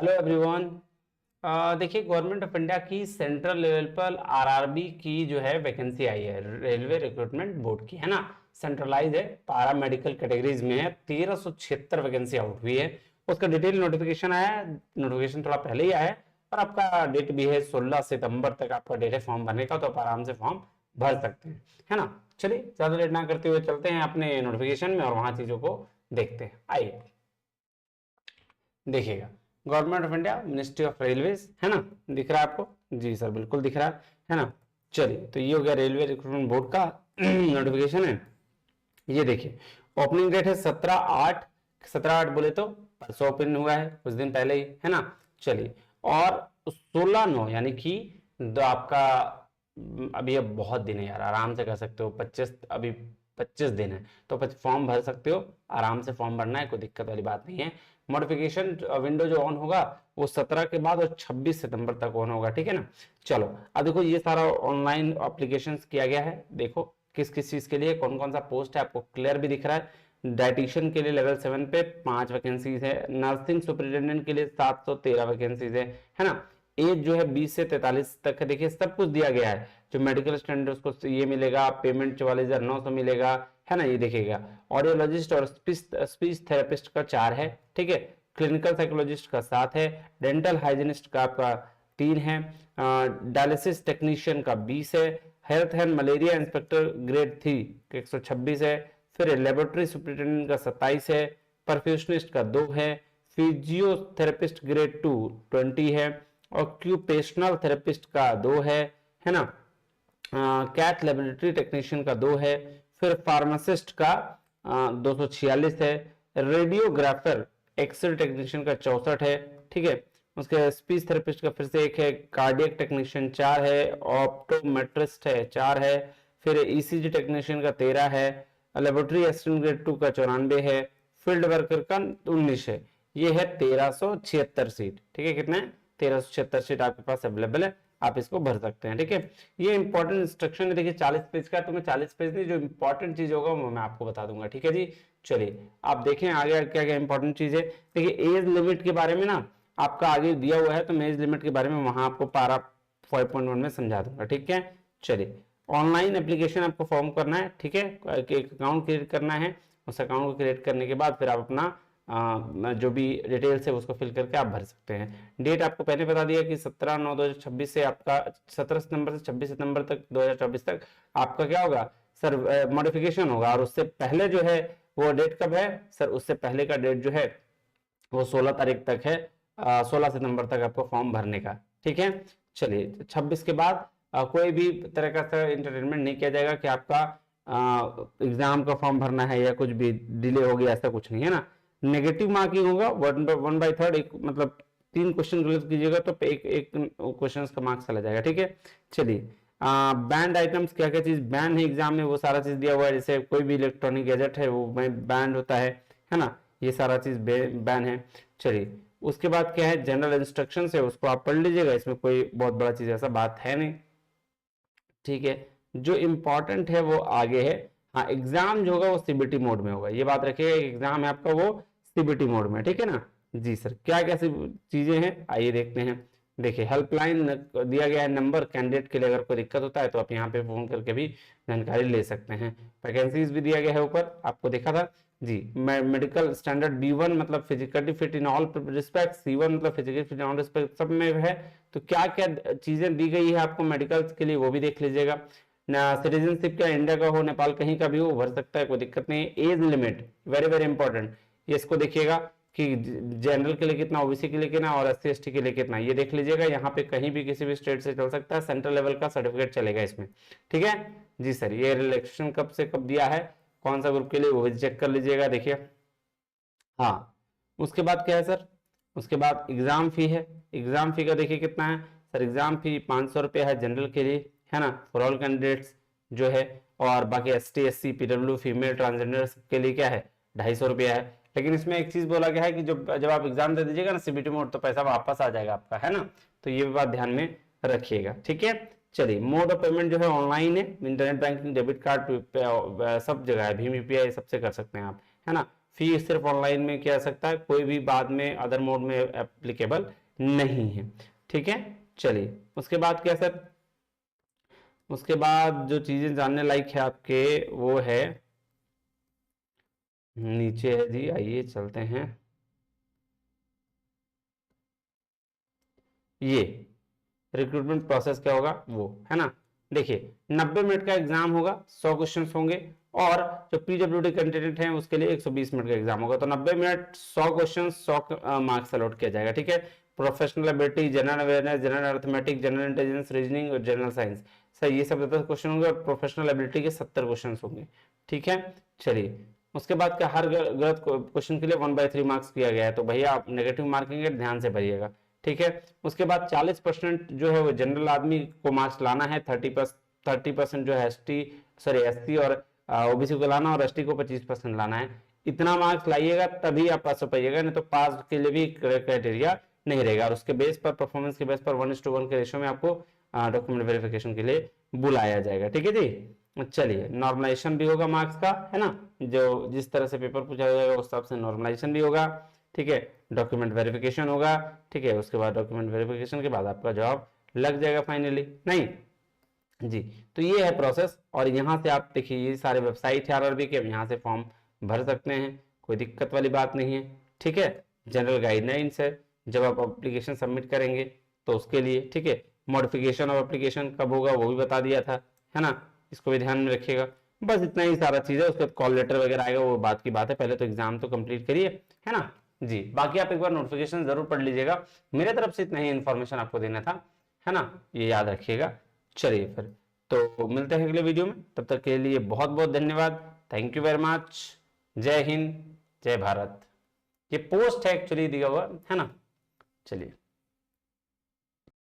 Hello everyone. देखिए, government of India की central level पर आरआरबी की जो है वैकेंसी आई है, रेलवे रिक्रूटमेंट बोर्ड की, है ना। सेंट्रलाइज है, पारा मेडिकल कैटेगरीज में है। 1376 वैकेंसी आउट हुई है। उसका डिटेल नोटिफिकेशन आया है, नोटिफिकेशन थोड़ा पहले ही आया है। और आपका डेट भी है 16 सितंबर तक आपका डेट है फॉर्म भरने का, तो आप आराम से फॉर्म भर सकते हैं, है ना। चलिए, ज्यादा लेट ना करते हुए चलते हैं अपने नोटिफिकेशन में और वहां चीजों को देखते हैं। आइए देखिएगा, government of India, ministry of railways, है ना। दिख रहा है आपको? जी सर, बिल्कुल दिख रहा है ना। चलिए, तो ये हो गया रेलवे रिक्रूटमेंट बोर्ड का नोटिफिकेशन है। ये देखिए, ओपनिंग डेट है 17/8। 17/8 बोले तो परसों ओपन हुआ है, कुछ दिन पहले ही, है ना। चलिए, और 16/9 यानी कि आपका अभी अब बहुत दिन है यार, आराम से कर सकते हो। 25 अभी 25 दिन है, तो फॉर्म भर सकते हो। आराम से फॉर्म भरना है, कोई दिक्कत वाली बात नहीं है। मॉडिफिकेशन विंडो जो ऑन होगा वो 17 के बाद और 26 सितंबर तक ऑन होगा, ठीक है ना। चलो, अब देखो, ये सारा ऑनलाइन एप्लीकेशन किया गया है। देखो किस किस चीज के लिए कौन कौन सा पोस्ट है, आपको क्लियर भी दिख रहा है। डाइटिशियन के लिए लेवल 7 पे 5 वैकेंसीज है। नर्सिंग सुपरिटेंडेंट के लिए 713 वैकेंसीज है ना। एज जो है 20 से 43 तक है। देखिए, सब कुछ दिया गया है। जो मेडिकल स्टैंडर्ड उसको ये मिलेगा, पेमेंट 44,900 मिलेगा, है ना। ये देखिएगा, ऑडियोलॉजिस्ट और स्पीच थेरेपिस्ट का 4 है, ठीक है। क्लिनिकल साइकोलॉजिस्ट का 7 है। डेंटल हाइजीनिस्ट का आपका 3 है। डायलिसिस टेक्नीशियन का 20 है। Health and malaria inspector grade 3 का 126 है। फिर लेबोरेटरी सुपरिटेंडेंट का 27 है। परफ्यूशनिस्ट का 2 है। फिजियोथेरेपिस्ट ग्रेड 2 20 है। ऑक्यूपेशनल थेरेपिस्ट का 2 है ना। कैथ लेबोरेटरी टेक्नीशियन का 2 है। फिर फार्मासिस्ट का 246 है। रेडियोग्राफर एक्सरे टेक्नीशियन का 64 है, ठीक है। उसके स्पीच थेरेपिस्ट का फिर से 1 है। कार्डियक टेक्नीशियन 4 है। ऑप्टोमेट्रिस्ट है 4 है। फिर ईसीजी टेक्नीशियन का 13 है। लेबोरेटरी असिस्टेंट ग्रेड 2 का 94 है। फील्ड वर्कर का 19 है। ये है 1376 सीट, ठीक है। कितने? 1376 सीट आपके पास अवेलेबल है, आप इसको भर सकते हैं, ठीक है। ये इंपॉर्टेंट इंस्ट्रक्शन है, देखिए 40 पेज का, तो मैं 40 पेज नहीं, जो इंपॉर्टेंट चीज होगा वो मैं आपको बता दूंगा, ठीक है जी। चलिए, आप देखें आगे क्या क्या इंपॉर्टेंट चीज है। देखिए, एज लिमिट के बारे में ना आपका आगे दिया हुआ है, तो मैं एज लिमिट के बारे में वहां आपको पारा 5.1 में समझा दूंगा, ठीक है। चलिए, ऑनलाइन एप्लीकेशन आपको फॉर्म करना है, ठीक है। एक अकाउंट क्रिएट करना है। उस अकाउंट को क्रिएट करने के बाद फिर आप अपना जो भी डिटेल्स है उसको फिल करके आप भर सकते हैं। डेट आपको पहले बता दिया कि 17/9/2026 से आपका 17 सितंबर से 26 सितंबर तक 2024 तक आपका क्या होगा सर, मॉडिफिकेशन होगा। और उससे पहले जो है वो डेट कब है सर? उससे पहले का डेट जो है वो 16 तारीख तक है। 16 सितंबर तक आपको फॉर्म भरने का, ठीक है। चलिए, 26 के बाद कोई भी तरह का इंटरटेनमेंट नहीं किया जाएगा कि आपका एग्जाम का फॉर्म भरना है या कुछ भी डिले हो गया, ऐसा कुछ नहीं है ना। नेगेटिव मार्किंग होगा 1/3, एक मतलब 3 क्वेश्चन गलत कीजिएगा तो एक एक क्वेश्चन का मार्क्स चला जाएगा, ठीक है। चलिए, बैंड आइटम्स क्या क्या चीज बैन है एग्जाम में वो सारा चीज दिया हुआ है। जैसे कोई भी इलेक्ट्रॉनिक गैजेट है वो बैंड होता है ना। ये सारा चीज बैन है। चलिए, उसके बाद क्या है, जनरल इंस्ट्रक्शन है, उसको आप पढ़ लीजिएगा, इसमें कोई बहुत बड़ा चीज ऐसा बात है नहीं, ठीक है। जो इंपॉर्टेंट है वो आगे है। हाँ, एग्जाम जो होगा वो सीबीटी मोड में होगा, ये बात रखिएगा। एग्जाम है आपका वो सीबीटी मोड में, ठीक है ना। जी सर, क्या क्या चीजें हैं आइए देखते हैं। देखिए, हेल्पलाइन दिया गया है नंबर कैंडिडेट के लिए, अगर कोई दिक्कत होता है तो आप यहाँ पे फोन करके भी जानकारी ले सकते हैं। वैकेंसीज भी दिया गया है ऊपर, आपको देखा था जी। मेडिकल स्टैंडर्ड B1 मतलब physically fit in all respect, C1 मतलब physically fit in all respect, सब में है। तो क्या क्या चीजें दी गई है आपको मेडिकल के लिए वो भी देख लीजिएगा ना। सिटीजनशिप क्या इंडिया का हो नेपाल कहीं का भी हो भर सकता है, कोई दिक्कत नहीं है। Age limit very very important, ये इसको देखिएगा कि जनरल के लिए कितना, ओबीसी के लिए कितना और SC ST के लिए कितना, ये देख लीजिएगा। यहाँ पे कहीं भी किसी भी स्टेट से चल सकता है, सेंट्रल लेवल का सर्टिफिकेट चलेगा इसमें, ठीक है जी सर। ये रिलैक्सेशन कब से कब दिया है, कौन सा ग्रुप के लिए, वो भी चेक कर लीजिएगा, देखिए। हाँ, उसके बाद क्या है सर? उसके बाद एग्जाम फी है। एग्जाम फी का देखिए कितना है सर। एग्जाम फी 500 रुपया है जनरल के लिए, है ना, फॉर ऑल कैंडिडेट्स जो है। और बाकी ST SC PW female transgender के लिए क्या है, 250 रुपया है। लेकिन इसमें एक चीज बोला गया है कि जब आप एग्जाम दे दीजिएगा ना CBT मोड, तो पैसा वापस आ जाएगा आपका, है ना। तो ये बात ध्यान में रखिएगा, ठीक है। चलिए, मोड ऑफ पेमेंट जो है ऑनलाइन है, इंटरनेट बैंकिंग, डेबिट कार्ड, सब जगह है, भीम UPI सबसे कर सकते हैं आप, है ना। फी सिर्फ ऑनलाइन में किया जा सकता है, कोई भी बाद में अदर मोड में एप्लीकेबल नहीं है। ठीक है, चलिए उसके बाद क्या सर, उसके बाद जो चीजें जानने लायक है आपके वो है नीचे है जी, आइए चलते हैं। ये रिक्रूटमेंट प्रोसेस क्या होगा वो है ना, देखिए 90 मिनट का एग्जाम होगा, 100 क्वेश्चन होंगे, और जो पीडब्ल्यूडी कैंडिडेट हैं उसके लिए 120 मिनट का एग्जाम होगा। तो 90 मिनट 100 क्वेश्चन 100 मार्क्स अलॉट किया जाएगा। ठीक है, professional ability, general awareness, general arithmetic, general intelligence, reasoning और जनरल साइंस, सर ये सब 10 क्वेश्चन होंगे, और प्रोफेशनल एबिलिटी के 70 क्वेश्चन होंगे। ठीक है, चलिए उसके बाद का हर गलत क्वेश्चन के लिए 1/3 मार्क्स किया गया है, तो भैया आप नेगेटिव मार्किंग है, ध्यान से भरिएगा। ठीक है, उसके बाद 40% जो है वो जनरल आदमी को मार्क्स लाना है, 30% जो है एसटी और ओबीसी को लाना, और एसटी को 25% लाना है। इतना मार्क्स लाइएगा तभी आप पास हो पाइएगा, नहीं तो पास के लिए भी क्राइटेरिया नहीं रहेगा। और उसके बेस पर, परफॉर्मेंस के बेस पर 1:1 के रेशियो में आपको डॉक्यूमेंट वेरिफिकेशन के लिए बुलाया जाएगा। ठीक है जी, चलिए नॉर्मलाइजेशन भी होगा मार्क्स का, है ना, जो जिस तरह से पेपर पूछा जाएगा उस हिसाब से नॉर्मलाइजेशन भी होगा। ठीक है, डॉक्यूमेंट वेरिफिकेशन होगा। ठीक है, उसके बाद डॉक्यूमेंट वेरिफिकेशन के बाद आपका जॉब लग जाएगा फाइनली, नहीं जी। तो ये है प्रोसेस, और यहाँ से आप देखिए ये सारे वेबसाइट है आरआरबी के, यहाँ से फॉर्म भर सकते हैं, कोई दिक्कत वाली बात नहीं है। ठीक है, जनरल गाइडलाइंस है जब आप एप्लीकेशन सबमिट करेंगे तो उसके लिए। ठीक है, मॉडिफिकेशन ऑफ एप्लीकेशन कब होगा वो भी बता दिया था, है ना, इसको भी ध्यान में रखिएगा। बस इतना ही सारा चीज़ है, उसके बाद कॉल लेटर वगैरह आएगा, वो बात की बात है, पहले तो एग्जाम तो कंप्लीट करिए, है ना जी। बाकी आप एक बार नोटिफिकेशन जरूर पढ़ लीजिएगा, मेरे तरफ से इतना ही इन्फॉर्मेशन आपको देना था, है ना, ये याद रखिएगा। चलिए फिर तो मिलते हैं अगले वीडियो में, तब तक के लिए बहुत बहुत धन्यवाद, थैंक यू वेरी मच, जय हिंद जय भारत। ये पोस्ट है एक्चुअली दिया हुआ, है ना, चलिए।